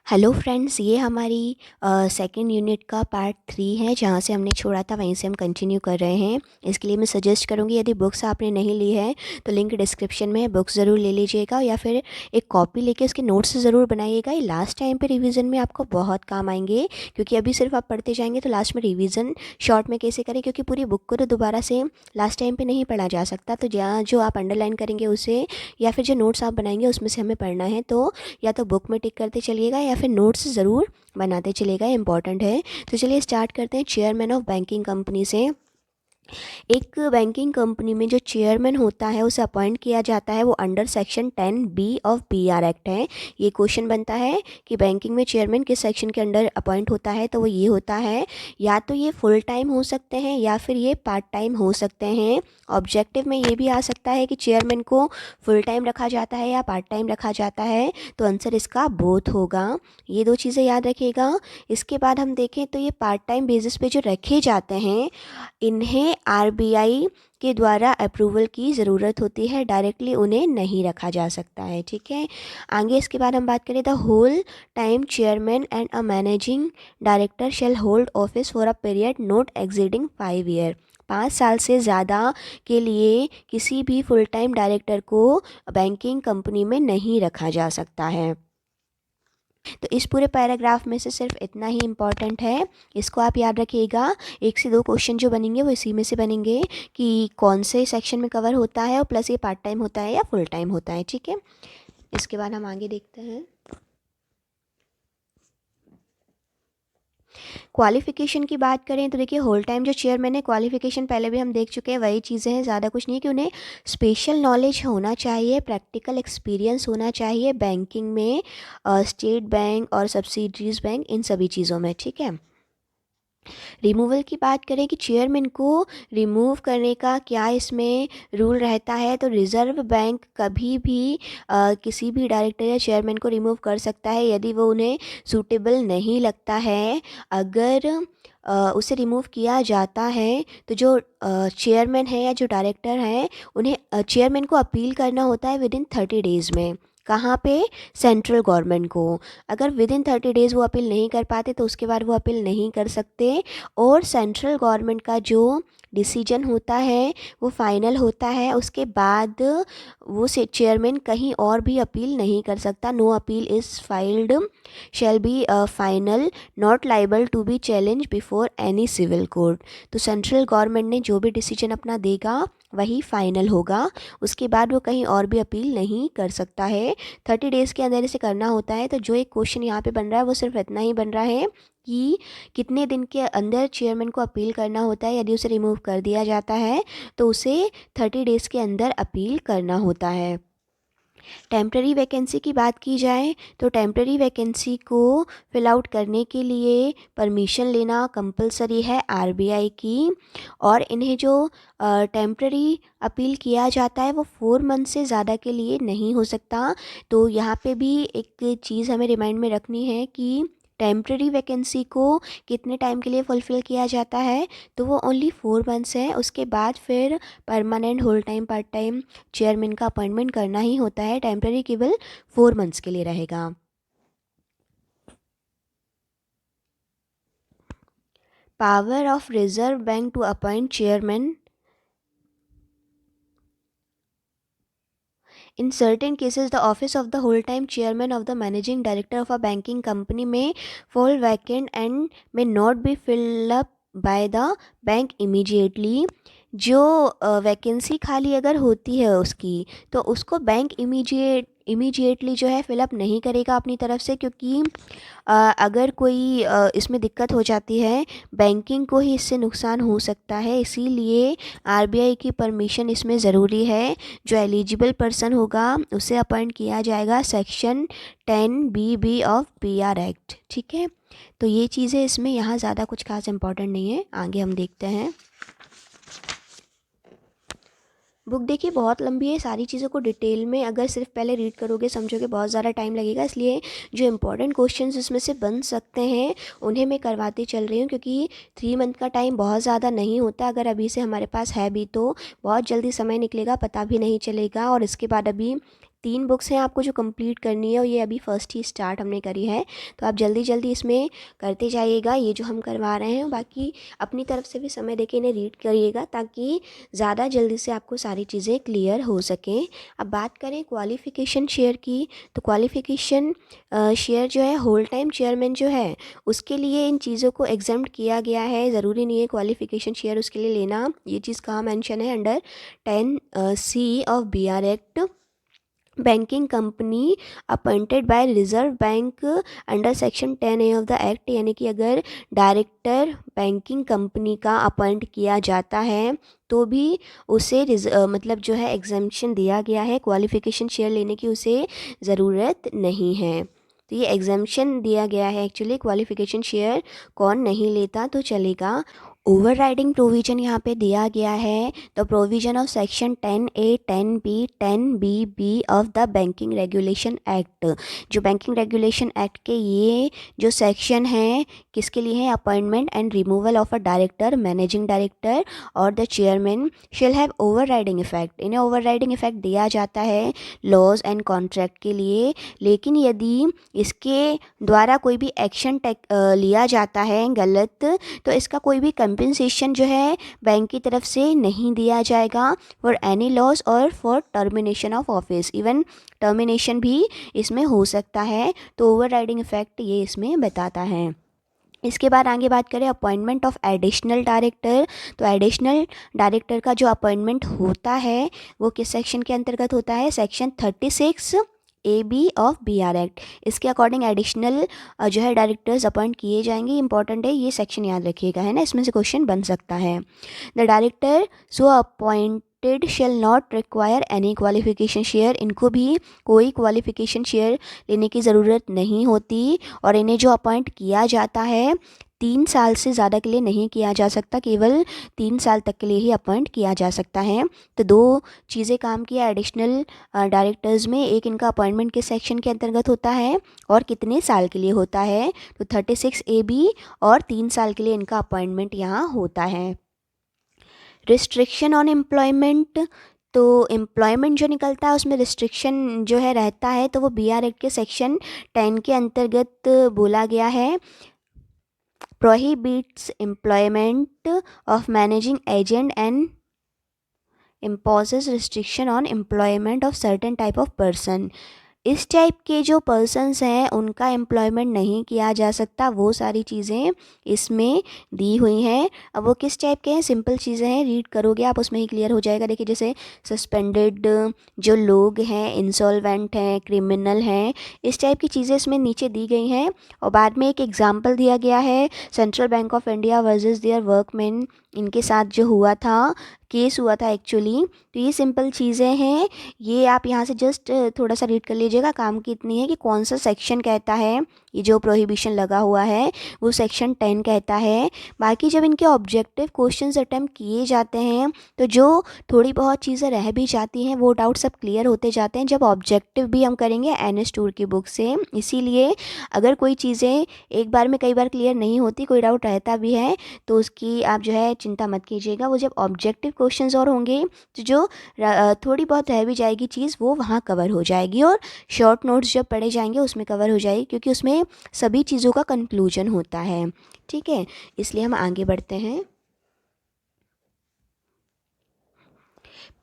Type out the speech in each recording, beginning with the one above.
Hello friends, ये हमारी second unit का पार्ट 3 है। जहाँ से हमने छोड़ा था वहीं से हम कंटिन्यू कर रहे हैं। इसके लिए मैं सजेस्ट करूँगी, यदि बुक्स आपने नहीं ली है तो लिंक डिस्क्रिप्शन में है, बुक्स ज़रूर ले लीजिएगा या फिर एक कॉपी लेके उसके नोट्स ज़रूर बनाइएगा। ये लास्ट टाइम पे रिवीजन में आपको बहुत काम आएंगे, क्योंकि अभी सिर्फ आप पढ़ते जाएंगे तो लास्ट में रिवीजन शॉर्ट में कैसे करें, क्योंकि पूरी बुक को तो दोबारा से लास्ट टाइम पर नहीं पढ़ा जा सकता। तो जहाँ जो आप अंडरलाइन करेंगे उसे या फिर जो नोट्स आप बनाएंगे उसमें से हमें पढ़ना है, तो या तो बुक में टिक करते चलिएगा या फिर नोट्स ज़रूर बनाते चलिएगा, इम्पॉर्टेंट है। तो चलिए स्टार्ट करते हैं चेयरमैन ऑफ बैंकिंग कंपनी से। एक बैंकिंग कंपनी में जो चेयरमैन होता है उसे अपॉइंट किया जाता है, वो under section 10B of PR act है। ये क्वेश्चन बनता है कि बैंकिंग में चेयरमैन किस सेक्शन के अंडर अपॉइंट होता है, तो वो ये होता है, या तो ये फुल टाइम हो सकते हैं या फिर ये पार्ट टाइम हो सकते हैं। ऑब्जेक्टिव में ये भी आ सकता है कि चेयरमैन को फुल टाइम रखा जाता है या पार्ट टाइम रखा जाता है, तो आंसर इसका बोथ होगा। ये दो चीज़ें याद रखिएगा। इसके बाद हम देखें तो ये पार्ट टाइम बेसिस पे जो रखे जाते हैं, इन्हें RBI के द्वारा अप्रूवल की ज़रूरत होती है, डायरेक्टली उन्हें नहीं रखा जा सकता है। ठीक है, आगे इसके बाद हम बात करें, the whole time chairman and a managing director shall hold office for a period not exceeding 5 year. 5 साल से ज़्यादा के लिए किसी भी फुल टाइम डायरेक्टर को बैंकिंग कंपनी में नहीं रखा जा सकता है। तो इस पूरे पैराग्राफ में से सिर्फ इतना ही इम्पॉर्टेंट है, इसको आप याद रखिएगा। 1 से 2 क्वेश्चन जो बनेंगे वो इसी में से बनेंगे कि कौन से सेक्शन में कवर होता है और प्लस ये पार्ट टाइम होता है या फुल टाइम होता है। ठीक है, इसके बाद हम आगे देखते हैं। क्वालिफिकेशन की बात करें तो देखिए, होल टाइम जो चेयरमैन है, क्वालिफिकेशन पहले भी हम देख चुके हैं, वही चीज़ें हैं, ज़्यादा कुछ नहीं है कि उन्हें स्पेशल नॉलेज होना चाहिए, प्रैक्टिकल एक्सपीरियंस होना चाहिए बैंकिंग में, स्टेट बैंक और सब्सिडरीज बैंक, इन सभी चीज़ों में। ठीक है, रिमूवल की बात करें कि चेयरमैन को रिमूव करने का क्या इसमें रूल रहता है, तो रिज़र्व बैंक कभी भी किसी भी डायरेक्टर या चेयरमैन को रिमूव कर सकता है यदि वो उन्हें सूटेबल नहीं लगता है। अगर उसे रिमूव किया जाता है तो जो चेयरमैन है या जो डायरेक्टर हैं, उन्हें चेयरमैन को अपील करना होता है विदिन 30 डेज़ में। कहाँ पे? सेंट्रल गवर्नमेंट को। अगर विद इन 30 डेज़ वो अपील नहीं कर पाते तो उसके बाद वो अपील नहीं कर सकते, और सेंट्रल गवर्नमेंट का जो डिसीजन होता है वो फाइनल होता है। उसके बाद वो से चेयरमैन कहीं और भी अपील नहीं कर सकता। No appeal is filed shall be final, not liable to be challenge before any civil court. तो सेंट्रल गवर्नमेंट ने जो भी डिसीजन अपना देगा वही फाइनल होगा, उसके बाद वो कहीं और भी अपील नहीं कर सकता है। 30 डेज़ के अंदर इसे करना होता है। तो जो एक क्वेश्चन यहाँ पे बन रहा है वो सिर्फ इतना ही बन रहा है कि कितने दिन के अंदर चेयरमैन को अपील करना होता है। यदि उसे रिमूव कर दिया जाता है तो उसे 30 डेज़ के अंदर अपील करना होता है। टेम्प्रेरी वैकेंसी की बात की जाए तो टेम्प्रेरी वैकेंसी को फिल आउट करने के लिए परमिशन लेना कंपलसरी है RBI की, और इन्हें जो टेम्प्रेरी अपील किया जाता है वो 4 मंथ से ज़्यादा के लिए नहीं हो सकता। तो यहाँ पे भी एक चीज़ हमें रिमाइंड में रखनी है कि टेम्प्रेरी वैकेंसी को कितने टाइम के लिए फुलफ़िल किया जाता है, तो वो ओनली 4 मंथ्स है। उसके बाद फिर permanent, whole time, part time chairman का अपॉइंटमेंट करना ही होता है। टेम्प्रेरी केवल 4 मंथ्स के लिए रहेगा। Power of Reserve Bank to appoint chairman in certain cases the office of the whole time chairman of the managing director of a banking company may fall vacant and may not be filled up by the bank immediately। जो vacancy खाली अगर होती है उसकी, तो उसको bank immediately जो है फिलअप नहीं करेगा अपनी तरफ से, क्योंकि अगर कोई इसमें दिक्कत हो जाती है, बैंकिंग को ही इससे नुकसान हो सकता है। इसीलिए RBI की परमिशन इसमें ज़रूरी है। जो एलिजिबल पर्सन होगा उसे अपॉइंट किया जाएगा section 10BB of PR act. ठीक है, तो ये चीज़ें इसमें, यहाँ ज़्यादा कुछ खास इंपॉर्टेंट नहीं है। आगे हम देखते हैं। बुक देखिए बहुत लंबी है, सारी चीज़ों को डिटेल में अगर सिर्फ पहले रीड करोगे समझोगे बहुत ज़्यादा टाइम लगेगा, इसलिए जो इंपॉर्टेंट क्वेश्चंस इसमें से बन सकते हैं उन्हें मैं करवाती चल रही हूँ, क्योंकि 3 मंथ का टाइम बहुत ज़्यादा नहीं होता। अगर अभी से हमारे पास है भी तो बहुत जल्दी समय निकलेगा, पता भी नहीं चलेगा। और इसके बाद अभी 3 बुक्स हैं आपको जो कंप्लीट करनी है, और ये अभी फर्स्ट ही स्टार्ट हमने करी है, तो आप जल्दी जल्दी इसमें करते जाइएगा ये जो हम करवा रहे हैं। बाकी अपनी तरफ से भी समय देके इन्हें रीड करिएगा ताकि ज़्यादा जल्दी से आपको सारी चीज़ें क्लियर हो सकें। अब बात करें क्वालिफ़िकेशन शेयर की, तो क्वालिफ़िकेशन शेयर जो है होल टाइम चेयरमैन जो है उसके लिए इन चीज़ों को एग्जाम्प्ट किया गया है। ज़रूरी नहीं है क्वालिफ़िकेशन शेयर उसके लिए लेना। ये चीज़ कहाँ मेंशन है, under 10C of BR act, banking company appointed by Reserve Bank under section 10A of the act, यानी कि अगर डायरेक्टर बैंकिंग कंपनी का अपॉइंट किया जाता है तो भी उसे मतलब जो है एग्जाम्पशन दिया गया है, क्वालिफ़िकेशन शेयर लेने की उसे ज़रूरत नहीं है। तो ये एग्जाम्पशन दिया गया है एक्चुअली, क्वालिफ़िकेशन शेयर कौन नहीं लेता तो चलेगा। ओवर राइडिंग प्रोविजन यहाँ पे दिया गया है, the provision of section 10A 10B 10BB of the banking regulation act. जो बैंकिंग रेगुलेशन एक्ट के ये जो सेक्शन है किसके लिए है, appointment and removal of a director, managing director और the chairman shall have overriding effect. इन्हें ओवर राइडिंग इफेक्ट दिया जाता है लॉज एंड कॉन्ट्रैक्ट के लिए, लेकिन यदि इसके द्वारा कोई भी एक्शन लिया जाता है गलत, तो इसका कोई भी कंपनसेशन जो है बैंक की तरफ से नहीं दिया जाएगा फॉर एनी लॉस और for termination of office. Even termination भी इसमें हो सकता है, तो ओवर राइडिंग इफेक्ट ये इसमें बताता है। इसके बाद आगे बात करें अपॉइंटमेंट ऑफ एडिशनल डायरेक्टर, तो एडिशनल डायरेक्टर का जो अपॉइंटमेंट होता है वो किस सेक्शन के अंतर्गत होता है, section 36AB of BR act. इसके अकॉर्डिंग एडिशनल जो है डायरेक्टर्स अपॉइंट किए जाएंगे। इंपॉर्टेंट है ये सेक्शन, याद रखिएगा, है ना, इसमें से क्वेश्चन बन सकता है। The director so appointed shall not require any qualification share, इनको भी कोई क्वालिफिकेशन शेयर लेने की ज़रूरत नहीं होती, और इन्हें जो अपॉइंट किया जाता है 3 साल से ज़्यादा के लिए नहीं किया जा सकता, केवल 3 साल तक के लिए ही अपॉइंट किया जा सकता है। तो 2 चीज़ें काम किया एडिशनल डायरेक्टर्स में, एक इनका अपॉइंटमेंट के सेक्शन के अंतर्गत होता है और कितने साल के लिए होता है, तो 36AB, और 3 साल के लिए इनका अपॉइंटमेंट यहाँ होता है। रिस्ट्रिक्शन ऑन एम्प्लॉयमेंट, तो एम्प्लॉयमेंट जो निकलता है उसमें रिस्ट्रिक्शन जो है रहता है, तो वो BR एक्ट के सेक्शन 10 के अंतर्गत बोला गया है। Prohibits employment of managing agent and imposes restriction on employment of certain type of person। इस टाइप के जो पर्सन्स हैं उनका एम्प्लॉयमेंट नहीं किया जा सकता, वो सारी चीज़ें इसमें दी हुई हैं। अब वो किस टाइप के हैं, सिंपल चीज़ें हैं, रीड करोगे आप उसमें ही क्लियर हो जाएगा। देखिए जैसे सस्पेंडेड जो लोग हैं, इंसॉल्वेंट हैं, क्रिमिनल हैं, इस टाइप की चीज़ें इसमें नीचे दी गई हैं। और बाद में एक एग्जाम्पल दिया गया है, Central Bank of India versus their workmen, इनके साथ जो हुआ था, केस हुआ था एक्चुअली। तो ये सिंपल चीज़ें हैं, ये आप यहाँ से जस्ट थोड़ा सा रीड कर लीजिएगा। काम की इतनी है कि कौन सा सेक्शन कहता है, ये जो प्रोहिबिशन लगा हुआ है वो सेक्शन 10 कहता है। बाकी जब इनके ऑब्जेक्टिव क्वेश्चंस अटेम्प्ट किए जाते हैं तो जो थोड़ी बहुत चीज़ें रह भी जाती हैं वो डाउट सब क्लियर होते जाते हैं जब ऑब्जेक्टिव भी हम करेंगे NS टूर की बुक से। इसीलिए अगर कोई चीज़ें एक बार में कई बार क्लियर नहीं होती, कोई डाउट रहता भी है, तो उसकी आप जो है चिंता मत कीजिएगा। वो जब ऑब्जेक्टिव क्वेश्चंस और होंगे तो जो थोड़ी बहुत रह भी जाएगी चीज़ वो वहाँ कवर हो जाएगी, और शॉर्ट नोट्स जब पढ़े जाएंगे उसमें कवर हो जाएगी, क्योंकि उसमें सभी चीज़ों का कंक्लूजन होता है। ठीक है, इसलिए हम आगे बढ़ते हैं।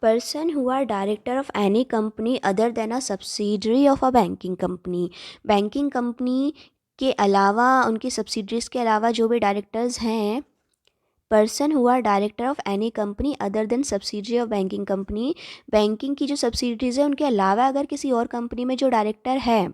Person who are director of any company other than a subsidiary of a banking company, banking company के अलावा, उनकी सब्सिडरीज के अलावा जो भी डायरेक्टर्स हैं, person who are director of any company other than subsidiary of banking company, banking की जो सब्सिडरीज है उनके अलावा अगर किसी और कंपनी में जो डायरेक्टर है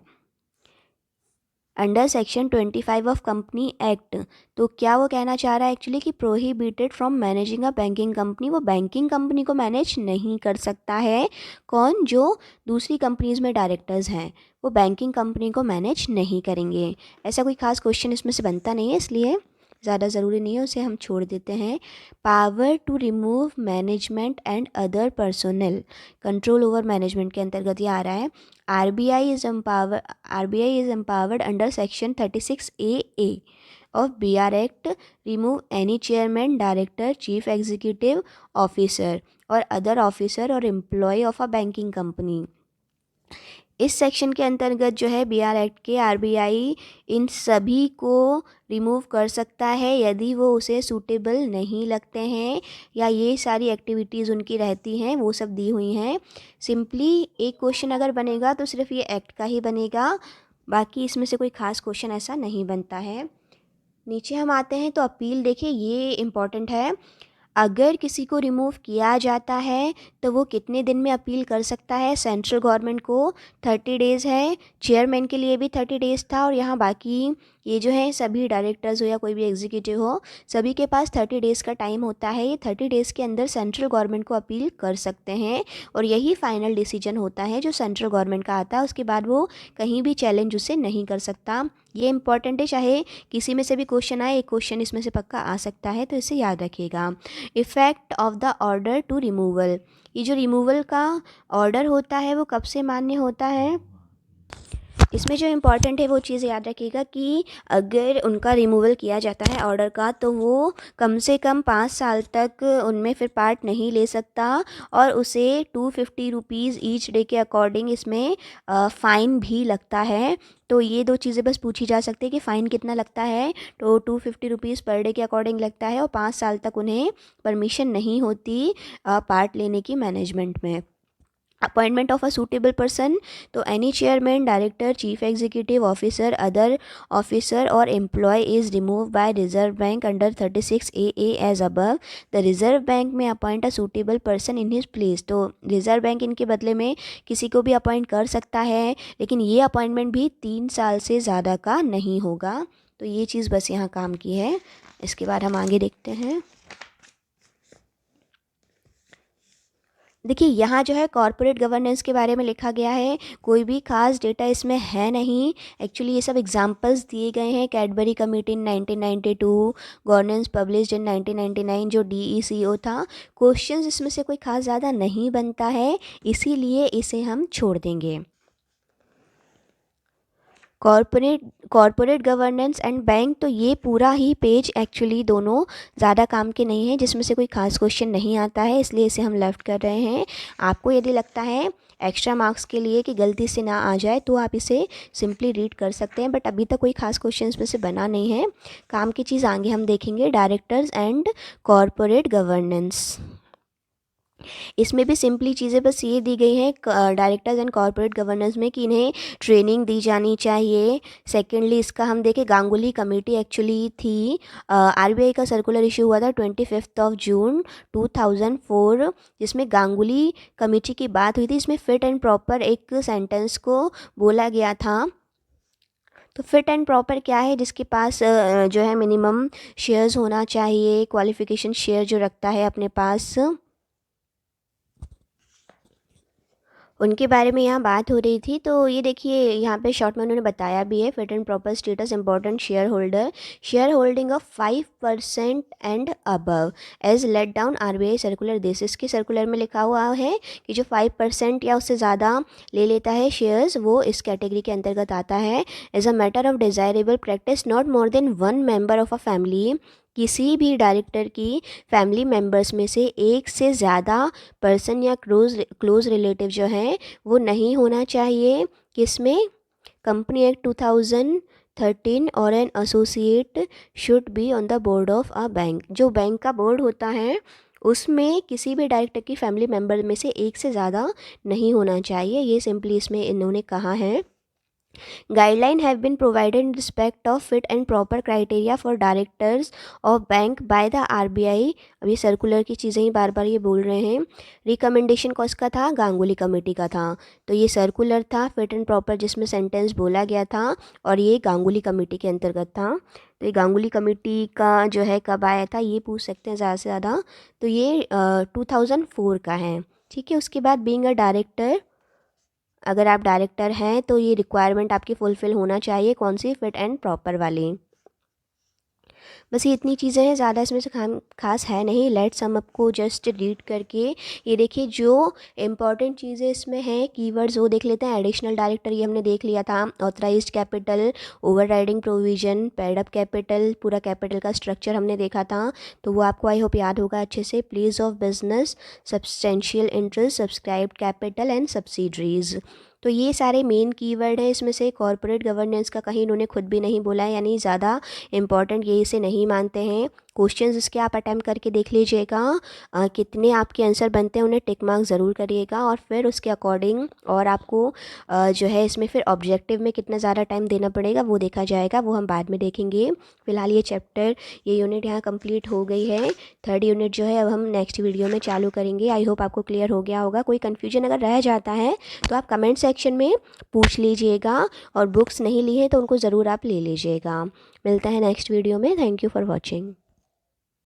under section 25 of company act, तो क्या वो कहना चाह रहा है एक्चुअली कि prohibited from managing a banking company, वो बैंकिंग कंपनी को मैनेज नहीं कर सकता है। कौन, जो दूसरी कंपनीज में डायरेक्टर्स हैं वो बैंकिंग कंपनी को मैनेज नहीं करेंगे। ऐसा कोई खास क्वेश्चन इसमें से बनता नहीं है, इसलिए ज़्यादा ज़रूरी नहीं है, उसे हम छोड़ देते हैं। Power to remove management and other personnel, control over management के अंतर्गत ये आ रहा है। RBI is empowered under section 36AA of BR act remove any chairman, director, chief executive officer और अदर ऑफिसर और employ of a banking company इस section के अंतर्गत जो है BR एक्ट के RBI इन सभी को रिमूव कर सकता है यदि वो उसे सूटेबल नहीं लगते हैं या ये सारी एक्टिविटीज़ उनकी रहती हैं, वो सब दी हुई हैं। सिंपली एक क्वेश्चन अगर बनेगा तो सिर्फ ये एक्ट का ही बनेगा, बाकी इसमें से कोई ख़ास क्वेश्चन ऐसा नहीं बनता है। नीचे हम आते हैं तो अपील देखिए, ये इम्पॉर्टेंट है। अगर किसी को रिमूव किया जाता है तो वो कितने दिन में अपील कर सकता है? सेंट्रल गवर्नमेंट को 30 डेज़ है, चेयरमैन के लिए भी 30 डेज़ था, और यहाँ बाकी ये जो है सभी डायरेक्टर्स हो या कोई भी एग्जीक्यूटिव हो, सभी के पास 30 डेज़ का टाइम होता है। ये 30 डेज़ के अंदर सेंट्रल गवर्नमेंट को अपील कर सकते हैं और यही फाइनल डिसीजन होता है जो सेंट्रल गवर्नमेंट का आता है। उसके बाद वो कहीं भी चैलेंज उसे नहीं कर सकता। ये इंपॉर्टेंट है, चाहे किसी में से भी क्वेश्चन आए, एक क्वेश्चन इसमें से पक्का आ सकता है, तो इसे याद रखिएगा। Effect of the order to removal, ये जो रिमूवल का ऑर्डर होता है वो कब से मान्य होता है? इसमें जो इम्पॉर्टेंट है वो चीज़ याद रखिएगा कि अगर उनका रिमूवल किया जाता है ऑर्डर का, तो वो कम से कम 5 साल तक उनमें फिर पार्ट नहीं ले सकता और उसे 250 रुपीज़ ईच डे के अकॉर्डिंग इसमें फ़ाइन भी लगता है। तो ये दो चीज़ें बस पूछी जा सकती है कि फ़ाइन कितना लगता है, तो 250 रुपीज़ पर डे के अकॉर्डिंग लगता है और 5 साल तक उन्हें परमिशन नहीं होती पार्ट लेने की मैनेजमेंट में। Appointment of a suitable person, तो any chairman, director, chief executive officer, other officer और employee is remove by Reserve Bank under 36AA as above. The Reserve Bank may appoint a suitable person in his place, तो Reserve Bank इनके बदले में किसी को भी appoint कर सकता है, लेकिन ये अपॉइंटमेंट भी 3 साल से ज़्यादा का नहीं होगा। तो ये चीज़ बस यहाँ काम की है। इसके बाद हम आगे देखते हैं। देखिए यहाँ जो है कॉरपोरेट गवर्नेंस के बारे में लिखा गया है, कोई भी खास डेटा इसमें है नहीं। एक्चुअली ये सब एग्जांपल्स दिए गए हैं। Cadbury committee in 1992, governance published in 1999 जो DECO था। क्वेश्चंस इसमें से कोई खास ज़्यादा नहीं बनता है, इसीलिए इसे हम छोड़ देंगे। कॉरपोरेट गवर्नेंस एंड बैंक, तो ये पूरा ही पेज एक्चुअली दोनों ज़्यादा काम के नहीं है, जिसमें से कोई खास क्वेश्चन नहीं आता है, इसलिए इसे हम लेफ़्ट कर रहे हैं। आपको यदि लगता है एक्स्ट्रा मार्क्स के लिए कि गलती से ना आ जाए तो आप इसे सिंपली रीड कर सकते हैं, बट अभी तक कोई खास क्वेश्चन इसमें से बना नहीं है। काम की चीज़ आगे हम देखेंगे, डायरेक्टर्स एंड कॉरपोरेट गवर्नेंस। इसमें भी सिंपली चीज़ें बस ये दी गई हैं डायरेक्टर्स एंड कॉर्पोरेट गवर्नेंस में कि इन्हें ट्रेनिंग दी जानी चाहिए। सेकेंडली इसका हम देखें, गांगुली कमेटी एक्चुअली थी, RBI का सर्कुलर इशू हुआ था 25 जून 2004, जिसमें गांगुली कमेटी की बात हुई थी। इसमें फिट एंड प्रॉपर एक सेंटेंस को बोला गया था। तो फिट एंड प्रॉपर क्या है? जिसके पास जो है मिनिमम शेयर्स होना चाहिए, क्वालिफिकेशन शेयर जो रखता है अपने पास, उनके बारे में यहाँ बात हो रही थी। तो ये देखिए यहाँ पे शॉर्ट में उन्होंने बताया भी है, fit and proper status important share holding of 5% and above as let down RBI circular this. इसके सर्कुलर में लिखा हुआ है कि जो 5% या उससे ज़्यादा ले लेता है शेयर्स, वो इस कैटेगरी के अंतर्गत आता है। As a matter of desirable practice not more than 1 member of a family, किसी भी डायरेक्टर की फैमिली मेम्बर्स में से एक से ज़्यादा पर्सन या क्लोज रिलेटिव जो हैं वो नहीं होना चाहिए। किसमें? कंपनी एक्ट 2013, और an associate should be on the board of a bank. जो बैंक का बोर्ड होता है उसमें किसी भी डायरेक्टर की फैमिली मेम्बर में से एक से ज़्यादा नहीं होना चाहिए। ये सिंपली इसमें इन्होंने कहा है। Guidelines have been provided in respect of fit and proper criteria for directors of bank by the RBI। अभी सर्कुलर की चीज़ें ही बार बार ये बोल रहे हैं। रिकमेंडेशन कौसका था? गांगुली कमेटी का था। तो ये सर्कुलर था फिट एंड प्रॉपर जिसमें सेंटेंस बोला गया था, और ये गांगुली कमेटी के अंतर्गत था। तो ये गांगुली कमेटी का जो है कब आया था ये पूछ सकते हैं ज़्यादा से ज़्यादा। तो ये 2004 का है। ठीक है। उसके बाद बीइंग अ डायरेक्टर, अगर आप डायरेक्टर हैं तो ये रिक्वायरमेंट आपकी फुलफ़िल होना चाहिए। कौन सी? फिट एंड प्रॉपर वाली। बस ये इतनी चीज़ें हैं, ज़्यादा इसमें से खास है नहीं। लेट्स हम आपको जस्ट रीड करके ये देखिए जो इंपॉर्टेंट चीज़ें इसमें हैं कीवर्ड्स वो देख लेते हैं। एडिशनल डायरेक्टर ये हमने देख लिया था। Authorised capital, overriding provision, paid up capital, पूरा कैपिटल का स्ट्रक्चर हमने देखा था, तो वो आपको आई होप याद होगा अच्छे से। Place of business, substantial interest, subscribed capital and subsidiaries. तो ये सारे मेन कीवर्ड हैं इसमें से। कॉर्पोरेट गवर्नेंस का कहीं इन्होंने खुद भी नहीं बोला है, यानी ज़्यादा इम्पॉर्टेंट ये इसे नहीं मानते हैं। क्वेश्चंस इसके आप अटैम्प्ट करके देख लीजिएगा, कितने आपके आंसर बनते हैं उन्हें टिक मार्क ज़रूर करिएगा, और फिर उसके अकॉर्डिंग और आपको जो है इसमें फिर ऑब्जेक्टिव में कितना ज़्यादा टाइम देना पड़ेगा वो देखा जाएगा, वो हम बाद में देखेंगे। फ़िलहाल ये चैप्टर, ये यूनिट यहाँ कंप्लीट हो गई है। थर्ड यूनिट जो है अब हम नेक्स्ट वीडियो में चालू करेंगे। आई होप आपको क्लियर हो गया होगा। कोई कन्फ्यूजन अगर रह जाता है तो आप कमेंट सेक्शन में पूछ लीजिएगा, और बुक्स नहीं ली है तो उनको ज़रूर आप ले लीजिएगा। मिलता है नेक्स्ट वीडियो में। Thank you for watching.